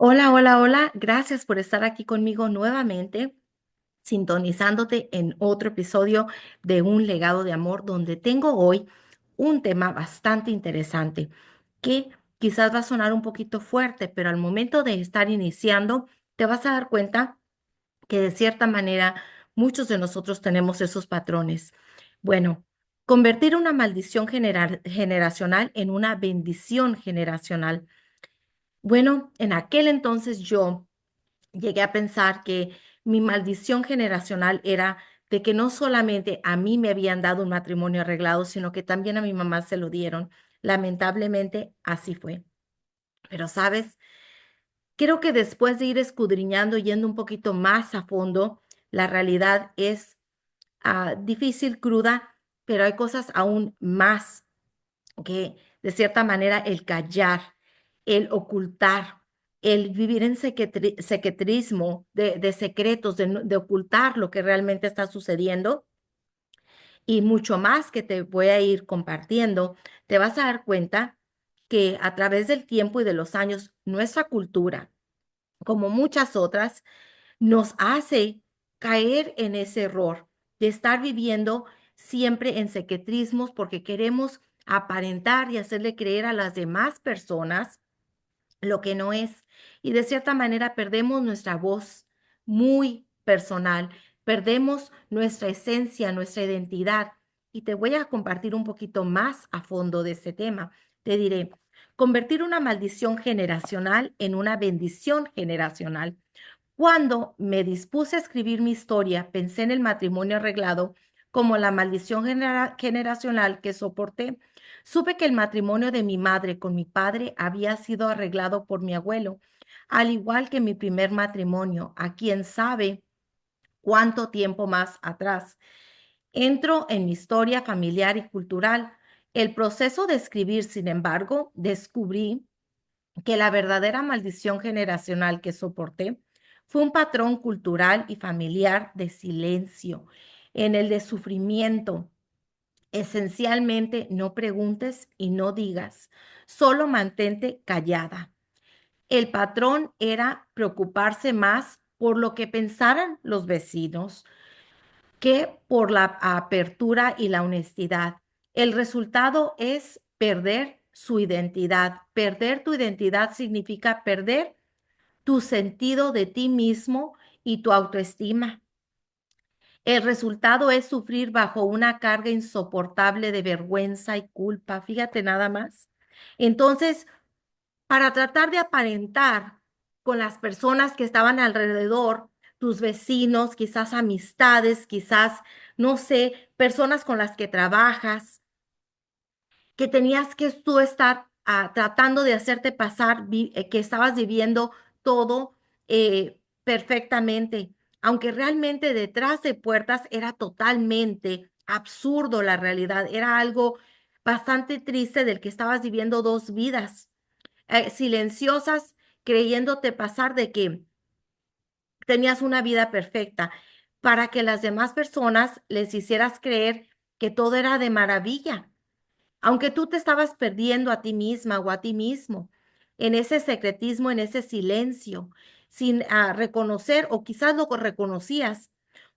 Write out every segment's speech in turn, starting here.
Hola, hola, hola. Gracias por estar aquí conmigo nuevamente, sintonizándote en otro episodio de Un legado de amor, donde tengo hoy un tema bastante interesante que quizás va a sonar un poquito fuerte, pero al momento de estar iniciando, te vas a dar cuenta que de cierta manera muchos de nosotros tenemos esos patrones. Bueno, convertir una maldición generacional en una bendición generacional. Bueno, en aquel entonces yo llegué a pensar que mi maldición generacional era de que no solamente a mí me habían dado un matrimonio arreglado, sino que también a mi mamá se lo dieron. Lamentablemente, así fue. Pero, ¿sabes? Creo que después de ir escudriñando, yendo un poquito más a fondo, la realidad es difícil, cruda, pero hay cosas aún más que de cierta manera el callar, el ocultar, el vivir en secretrismo de secretos, de ocultar lo que realmente está sucediendo y mucho más que te voy a ir compartiendo, te vas a dar cuenta que a través del tiempo y de los años, nuestra cultura, como muchas otras, nos hace caer en ese error de estar viviendo siempre en secretrismos porque queremos aparentar y hacerle creer a las demás personas lo que no es. Y de cierta manera perdemos nuestra voz muy personal, perdemos nuestra esencia, nuestra identidad. Y te voy a compartir un poquito más a fondo de este tema. Te diré, convertir una maldición generacional en una bendición generacional. Cuando me dispuse a escribir mi historia, pensé en el matrimonio arreglado como la maldición generacional que soporté. Supe que el matrimonio de mi madre con mi padre había sido arreglado por mi abuelo, al igual que mi primer matrimonio, a quien sabe cuánto tiempo más atrás. Entro en mi historia familiar y cultural. El proceso de escribir, sin embargo, descubrí que la verdadera maldición generacional que soporté fue un patrón cultural y familiar de silencio, en el de sufrimiento. Esencialmente, no preguntes y no digas, solo mantente callada. El patrón era preocuparse más por lo que pensaran los vecinos que por la apertura y la honestidad. El resultado es perder su identidad. Perder tu identidad significa perder tu sentido de ti mismo y tu autoestima. El resultado es sufrir bajo una carga insoportable de vergüenza y culpa. Fíjate nada más. Entonces, para tratar de aparentar con las personas que estaban alrededor, tus vecinos, quizás amistades, quizás, no sé, personas con las que trabajas, que tenías que tú estar tratando de hacerte pasar que estabas viviendo todo perfectamente, aunque realmente detrás de puertas era totalmente absurdo la realidad, era algo bastante triste del que estabas viviendo dos vidas silenciosas, creyéndote pasar de que tenías una vida perfecta, para que las demás personas les hicieras creer que todo era de maravilla aunque tú te estabas perdiendo a ti misma o a ti mismo, en ese secretismo, en ese silencio, sin reconocer o quizás lo reconocías,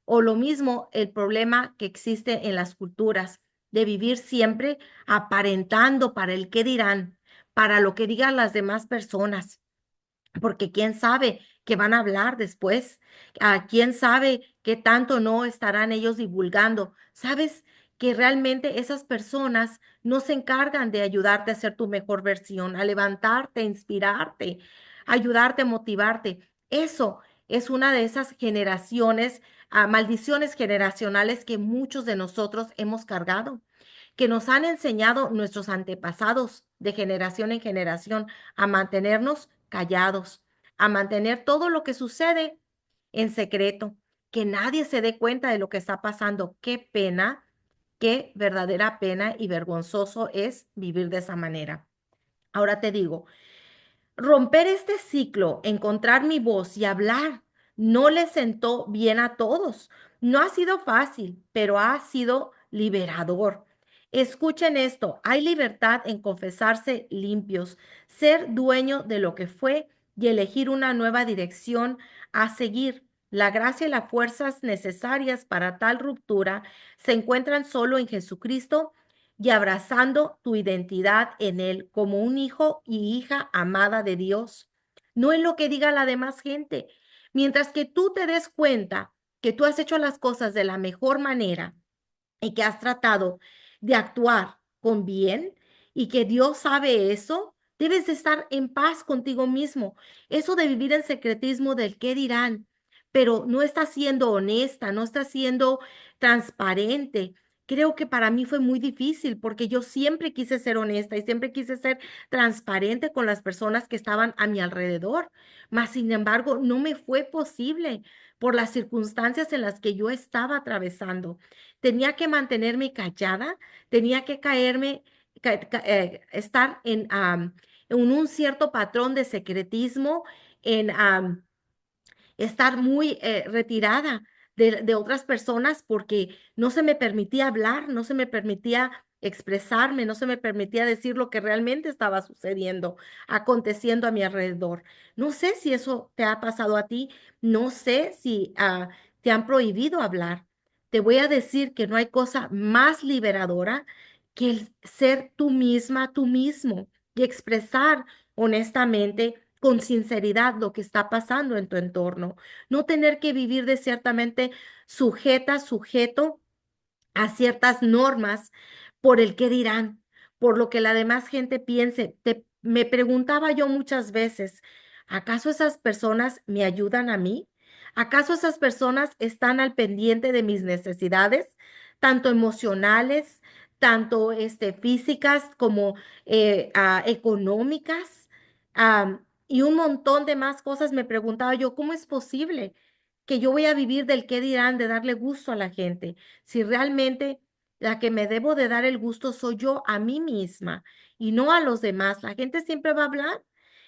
o lo mismo el problema que existe en las culturas de vivir siempre aparentando para el qué dirán, para lo que digan las demás personas porque quién sabe qué van a hablar después, quién sabe qué tanto no estarán ellos divulgando. Sabes que realmente esas personas no se encargan de ayudarte a ser tu mejor versión, a levantarte, a inspirarte, ayudarte, a motivarte. Eso es una de esas generaciones, maldiciones generacionales que muchos de nosotros hemos cargado, que nos han enseñado nuestros antepasados de generación en generación a mantenernos callados, a mantener todo lo que sucede en secreto, que nadie se dé cuenta de lo que está pasando. Qué pena, qué verdadera pena y vergonzoso es vivir de esa manera. Ahora te digo, romper este ciclo, encontrar mi voz y hablar, no le sentó bien a todos. No ha sido fácil, pero ha sido liberador. Escuchen esto, hay libertad en confesarse limpios, ser dueño de lo que fue y elegir una nueva dirección a seguir. La gracia y las fuerzas necesarias para tal ruptura se encuentran solo en Jesucristo y abrazando tu identidad en Él como un hijo y hija amada de Dios. No en lo que diga la demás gente. Mientras que tú te des cuenta que tú has hecho las cosas de la mejor manera y que has tratado de actuar con bien y que Dios sabe eso, debes de estar en paz contigo mismo. Eso de vivir en secretismo del qué dirán, pero no estás siendo honesta, no estás siendo transparente. Creo que para mí fue muy difícil porque yo siempre quise ser honesta y siempre quise ser transparente con las personas que estaban a mi alrededor, mas sin embargo no me fue posible por las circunstancias en las que yo estaba atravesando. Tenía que mantenerme callada, tenía que estar en un cierto patrón de secretismo, en estar muy retirada de otras personas porque no se me permitía hablar, no se me permitía expresarme, no se me permitía decir lo que realmente estaba sucediendo, aconteciendo a mi alrededor. No sé si eso te ha pasado a ti, no sé si te han prohibido hablar. Te voy a decir que no hay cosa más liberadora que el ser tú misma, tú mismo y expresar honestamente, con sinceridad, lo que está pasando en tu entorno. No tener que vivir de ciertamente sujeto a ciertas normas por el qué dirán, por lo que la demás gente piense. Me preguntaba yo muchas veces, ¿acaso esas personas me ayudan a mí? ¿Acaso esas personas están al pendiente de mis necesidades, tanto emocionales, tanto físicas como económicas? Y un montón de más cosas me preguntaba yo, ¿cómo es posible que yo voy a vivir del qué dirán, de darle gusto a la gente? Si realmente la que me debo de dar el gusto soy yo a mí misma y no a los demás. La gente siempre va a hablar.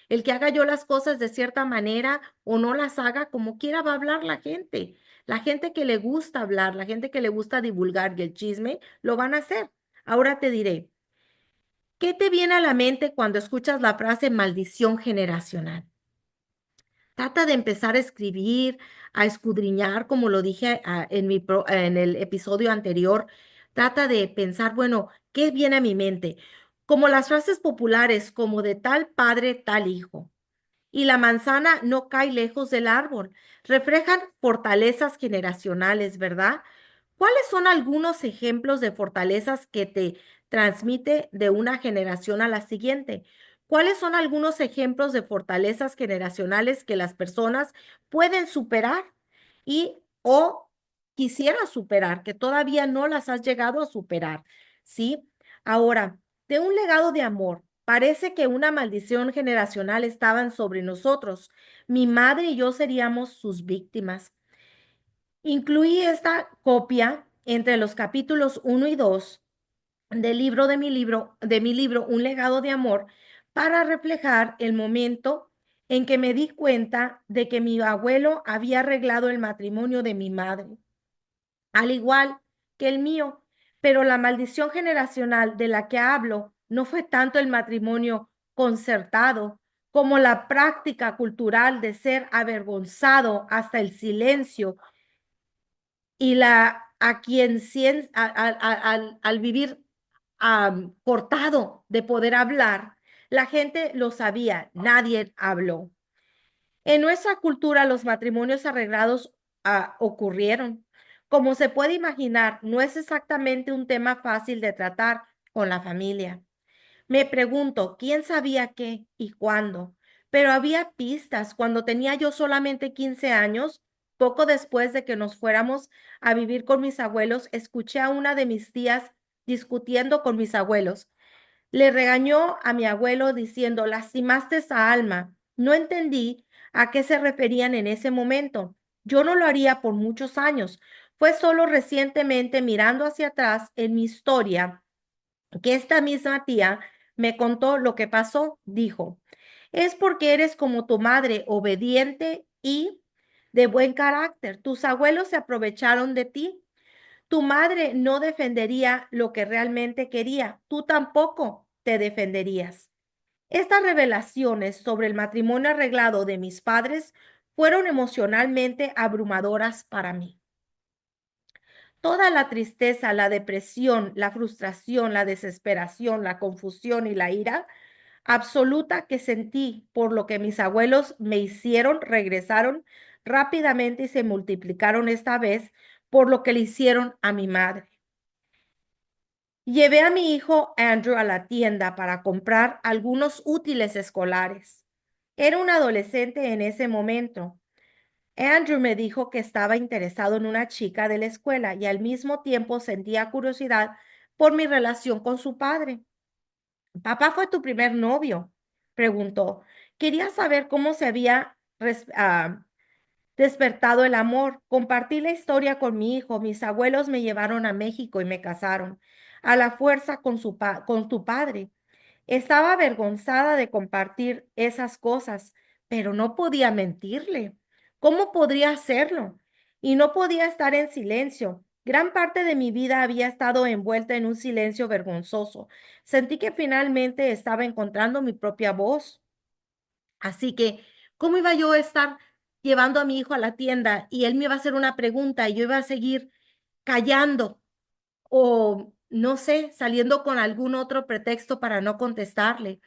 El que haga yo las cosas de cierta manera o no las haga como quiera va a hablar la gente. La gente que le gusta hablar, la gente que le gusta divulgar y el chisme, lo van a hacer. Ahora te diré, ¿qué te viene a la mente cuando escuchas la frase maldición generacional? Trata de empezar a escribir, a escudriñar, como lo dije en el episodio anterior. Trata de pensar, bueno, ¿qué viene a mi mente? Como las frases populares, como de tal padre, tal hijo. Y la manzana no cae lejos del árbol. Reflejan fortalezas generacionales, ¿verdad? ¿Cuáles son algunos ejemplos de fortalezas que te transmite de una generación a la siguiente? ¿Cuáles son algunos ejemplos de fortalezas generacionales que las personas pueden superar y o quisieran superar, que todavía no las has llegado a superar? ¿Sí? Ahora, de un legado de amor, parece que una maldición generacional estaban sobre nosotros. Mi madre y yo seríamos sus víctimas. Incluí esta copia entre los capítulos 1 y 2 del libro de mi libro, Un legado de amor, para reflejar el momento en que me di cuenta de que mi abuelo había arreglado el matrimonio de mi madre, al igual que el mío, pero la maldición generacional de la que hablo no fue tanto el matrimonio concertado como la práctica cultural de ser avergonzado hasta el silencio y a quien al vivir cortado de poder hablar, la gente lo sabía, nadie habló. En nuestra cultura los matrimonios arreglados ocurrieron. Como se puede imaginar, no es exactamente un tema fácil de tratar con la familia. Me pregunto, ¿quién sabía qué y cuándo? Pero había pistas. Cuando tenía yo solamente 15 años, poco después de que nos fuéramos a vivir con mis abuelos, escuché a una de mis tías discutiendo con mis abuelos. Le regañó a mi abuelo diciendo, lastimaste a Alma. No entendí a qué se referían en ese momento. Yo no lo haría por muchos años. Fue solo recientemente, mirando hacia atrás en mi historia, que esta misma tía me contó lo que pasó. Dijo, es porque eres como tu madre, obediente y de buen carácter. Tus abuelos se aprovecharon de ti. Tu madre no defendería lo que realmente quería. Tú tampoco te defenderías. Estas revelaciones sobre el matrimonio arreglado de mis padres fueron emocionalmente abrumadoras para mí. Toda la tristeza, la depresión, la frustración, la desesperación, la confusión y la ira absoluta que sentí por lo que mis abuelos me hicieron regresaron rápidamente y se multiplicaron esta vez por lo que le hicieron a mi madre. Llevé a mi hijo Andrew a la tienda para comprar algunos útiles escolares. Era un adolescente en ese momento. Andrew me dijo que estaba interesado en una chica de la escuela y al mismo tiempo sentía curiosidad por mi relación con su padre. ¿Papá fue tu primer novio? Preguntó. Quería saber cómo se había despertado el amor. Compartí la historia con mi hijo. Mis abuelos me llevaron a México y me casaron a la fuerza con con tu padre. Estaba avergonzada de compartir esas cosas, pero no podía mentirle. ¿Cómo podría hacerlo? Y no podía estar en silencio. Gran parte de mi vida había estado envuelta en un silencio vergonzoso. Sentí que finalmente estaba encontrando mi propia voz. Así que, ¿cómo iba yo a estar llevando a mi hijo a la tienda y él me iba a hacer una pregunta y yo iba a seguir callando o, no sé, saliendo con algún otro pretexto para no contestarle?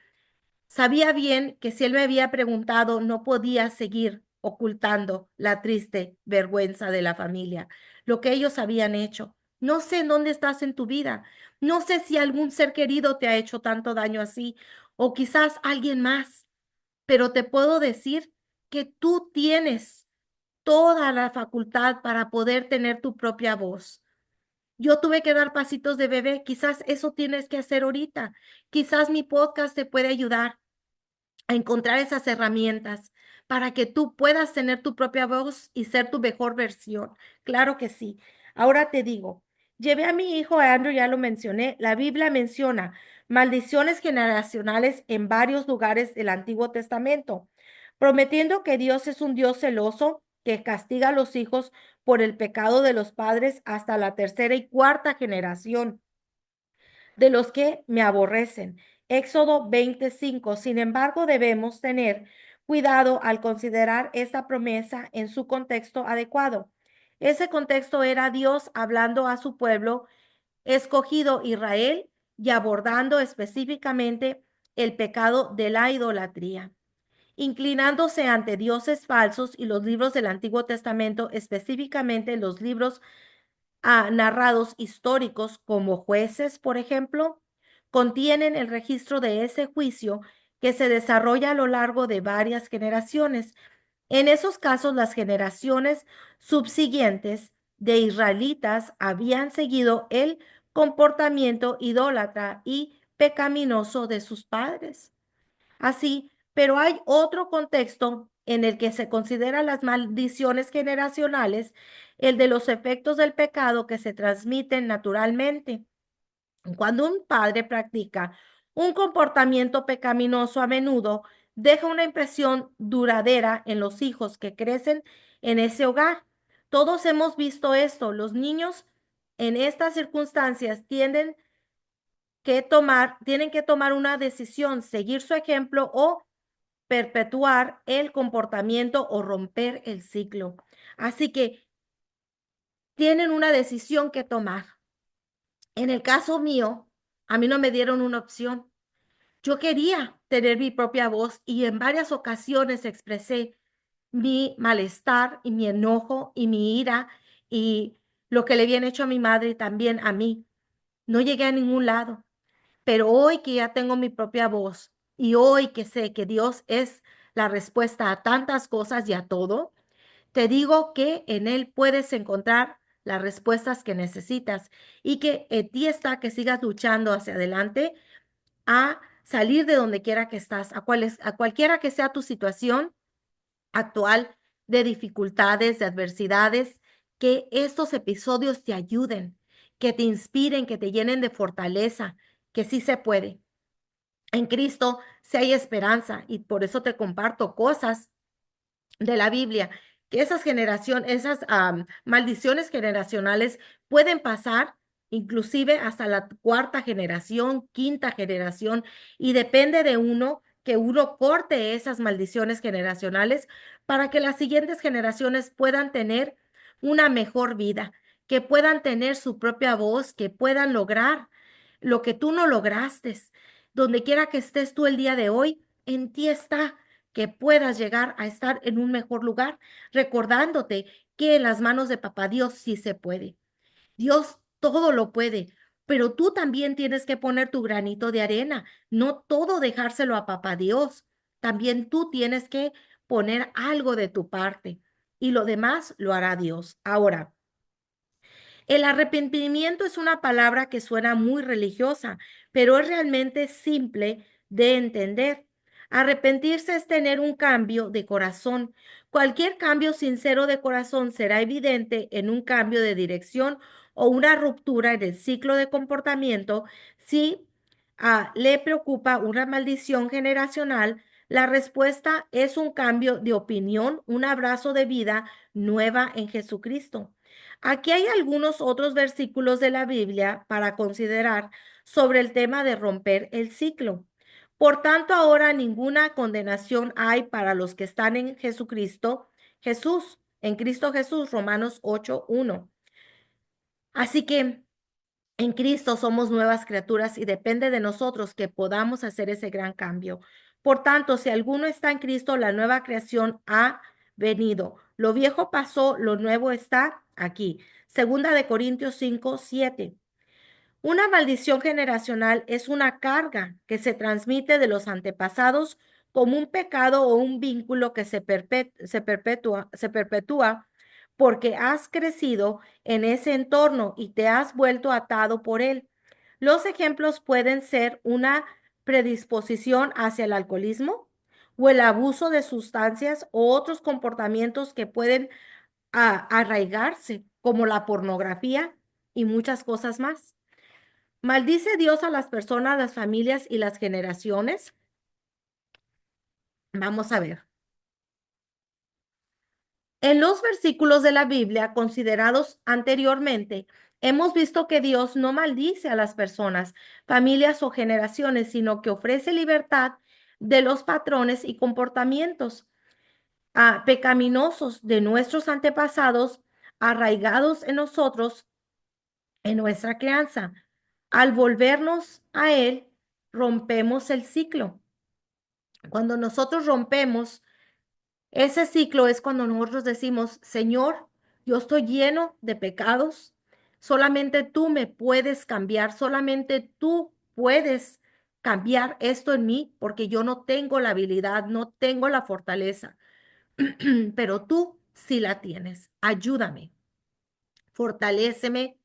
Sabía bien que si él me había preguntado, no podía seguir ocultando la triste vergüenza de la familia, lo que ellos habían hecho. No sé en dónde estás en tu vida. No sé si algún ser querido te ha hecho tanto daño así o quizás alguien más, pero te puedo decir que tú tienes toda la facultad para poder tener tu propia voz. Yo tuve que dar pasitos de bebé, quizás eso tienes que hacer ahorita. Quizás mi podcast te puede ayudar a encontrar esas herramientas para que tú puedas tener tu propia voz y ser tu mejor versión. Claro que sí. Ahora te digo, llevé a mi hijo Andrew, ya lo mencioné, la Biblia menciona maldiciones generacionales en varios lugares del Antiguo Testamento, prometiendo que Dios es un Dios celoso que castiga a los hijos por el pecado de los padres hasta la tercera y cuarta generación de los que me aborrecen. Éxodo 25. Sin embargo, debemos tener cuidado al considerar esta promesa en su contexto adecuado. Ese contexto era Dios hablando a su pueblo escogido Israel y abordando específicamente el pecado de la idolatría, inclinándose ante dioses falsos, y los libros del Antiguo Testamento, específicamente los libros narrados históricos como Jueces, por ejemplo, contienen el registro de ese juicio que se desarrolla a lo largo de varias generaciones. En esos casos, las generaciones subsiguientes de israelitas habían seguido el comportamiento idólatra y pecaminoso de sus padres. Así, pero hay otro contexto en el que se consideran las maldiciones generacionales, el de los efectos del pecado que se transmiten naturalmente. Cuando un padre practica un comportamiento pecaminoso, a menudo deja una impresión duradera en los hijos que crecen en ese hogar. Todos hemos visto esto. Los niños en estas circunstancias tienen que tomar una decisión, seguir su ejemplo o perpetuar el comportamiento o romper el ciclo. Así que tienen una decisión que tomar. En el caso mío, a mí no me dieron una opción. Yo quería tener mi propia voz y en varias ocasiones expresé mi malestar y mi enojo y mi ira y lo que le habían hecho a mi madre y también a mí. No llegué a ningún lado. Pero hoy que ya tengo mi propia voz y hoy que sé que Dios es la respuesta a tantas cosas y a todo, te digo que en Él puedes encontrar las respuestas que necesitas y que en ti está que sigas luchando hacia adelante a salir de donde quiera que estás, a cualquiera que sea tu situación actual de dificultades, de adversidades, que estos episodios te ayuden, que te inspiren, que te llenen de fortaleza, que sí se puede. En Cristo sí hay esperanza y por eso te comparto cosas de la Biblia, que esas maldiciones generacionales pueden pasar inclusive hasta la cuarta generación, quinta generación, y depende de uno que uno corte esas maldiciones generacionales para que las siguientes generaciones puedan tener una mejor vida, que puedan tener su propia voz, que puedan lograr lo que tú no lograste. Donde quiera que estés tú el día de hoy, en ti está que puedas llegar a estar en un mejor lugar, recordándote que en las manos de Papá Dios sí se puede. Dios todo lo puede, pero tú también tienes que poner tu granito de arena, no todo dejárselo a Papá Dios. También tú tienes que poner algo de tu parte y lo demás lo hará Dios. Ahora, el arrepentimiento es una palabra que suena muy religiosa, pero es realmente simple de entender. Arrepentirse es tener un cambio de corazón. Cualquier cambio sincero de corazón será evidente en un cambio de dirección o una ruptura en el ciclo de comportamiento si le preocupa una maldición generacional. La respuesta es un cambio de opinión, un abrazo de vida nueva en Jesucristo. Aquí hay algunos otros versículos de la Biblia para considerar sobre el tema de romper el ciclo. Por tanto, ahora ninguna condenación hay para los que están en Jesucristo, Jesús, en Cristo Jesús, Romanos 8:1. Así que en Cristo somos nuevas criaturas y depende de nosotros que podamos hacer ese gran cambio. Por tanto, si alguno está en Cristo, la nueva creación ha venido. Lo viejo pasó, lo nuevo está aquí. Segunda de Corintios 5:7. Una maldición generacional es una carga que se transmite de los antepasados como un pecado o un vínculo que se perpetúa porque has crecido en ese entorno y te has vuelto atado por él. Los ejemplos pueden ser una predisposición hacia el alcoholismo o el abuso de sustancias o otros comportamientos que pueden arraigarse, como la pornografía y muchas cosas más. ¿Maldice Dios a las personas, las familias y las generaciones? Vamos a ver. En los versículos de la Biblia considerados anteriormente, hemos visto que Dios no maldice a las personas, familias o generaciones, sino que ofrece libertad de los patrones y comportamientos pecaminosos de nuestros antepasados arraigados en nosotros, en nuestra crianza. Al volvernos a Él, rompemos el ciclo. Cuando nosotros rompemos ese ciclo es cuando nosotros decimos, Señor, yo estoy lleno de pecados, solamente tú me puedes cambiar, solamente tú puedes cambiar esto en mí, porque yo no tengo la habilidad, no tengo la fortaleza, pero tú sí la tienes. Ayúdame, fortaléceme,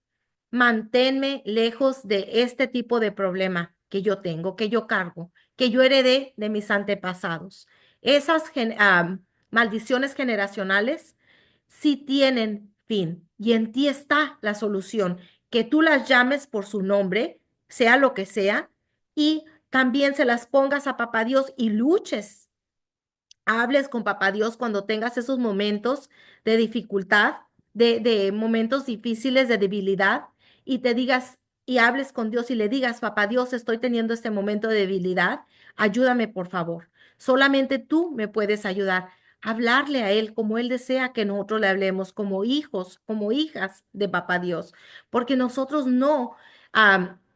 manténme lejos de este tipo de problema que yo tengo, que yo cargo, que yo heredé de mis antepasados. Esas maldiciones generacionales sí tienen fin y en ti está la solución, que tú las llames por su nombre, sea lo que sea, y también se las pongas a Papá Dios y luches, hables con Papá Dios cuando tengas esos momentos de dificultad, de momentos difíciles, de debilidad, y te digas y hables con Dios y le digas, Papá Dios, estoy teniendo este momento de debilidad, ayúdame por favor. Solamente tú me puedes ayudar. Hablarle a Él como Él desea que nosotros le hablemos, como hijos, como hijas de Papá Dios, porque nosotros no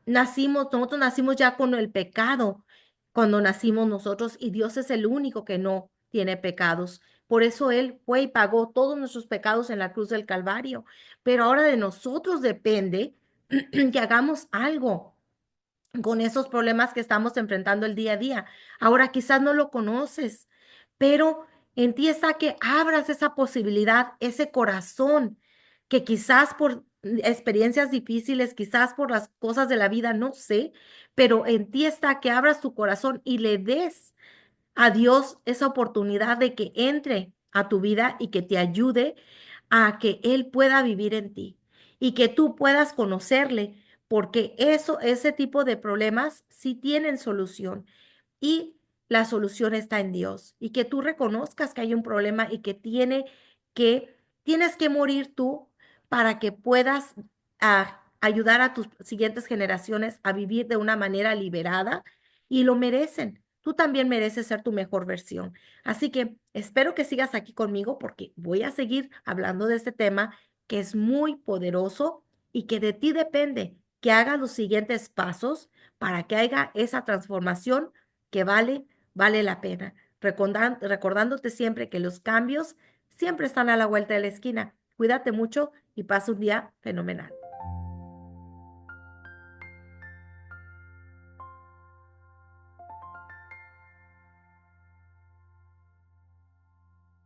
nosotros nacimos ya con el pecado cuando nacimos nosotros y Dios es el único que no tiene pecados. Por eso Él fue y pagó todos nuestros pecados en la cruz del Calvario. Pero ahora de nosotros depende que hagamos algo con esos problemas que estamos enfrentando el día a día. Ahora quizás no lo conoces, pero en ti está que abras esa posibilidad, ese corazón, que quizás por experiencias difíciles, quizás por las cosas de la vida, no sé, pero en ti está que abras tu corazón y le des a Dios esa oportunidad de que entre a tu vida y que te ayude a que Él pueda vivir en ti y que tú puedas conocerle, porque ese tipo de problemas sí tienen solución y la solución está en Dios y que tú reconozcas que hay un problema y que tienes que morir tú para que puedas ayudar a tus siguientes generaciones a vivir de una manera liberada y lo merecen. Tú también mereces ser tu mejor versión. Así que espero que sigas aquí conmigo porque voy a seguir hablando de este tema que es muy poderoso y que de ti depende que hagas los siguientes pasos para que haya esa transformación que vale la pena. Recordándote siempre que los cambios siempre están a la vuelta de la esquina. Cuídate mucho y pasa un día fenomenal.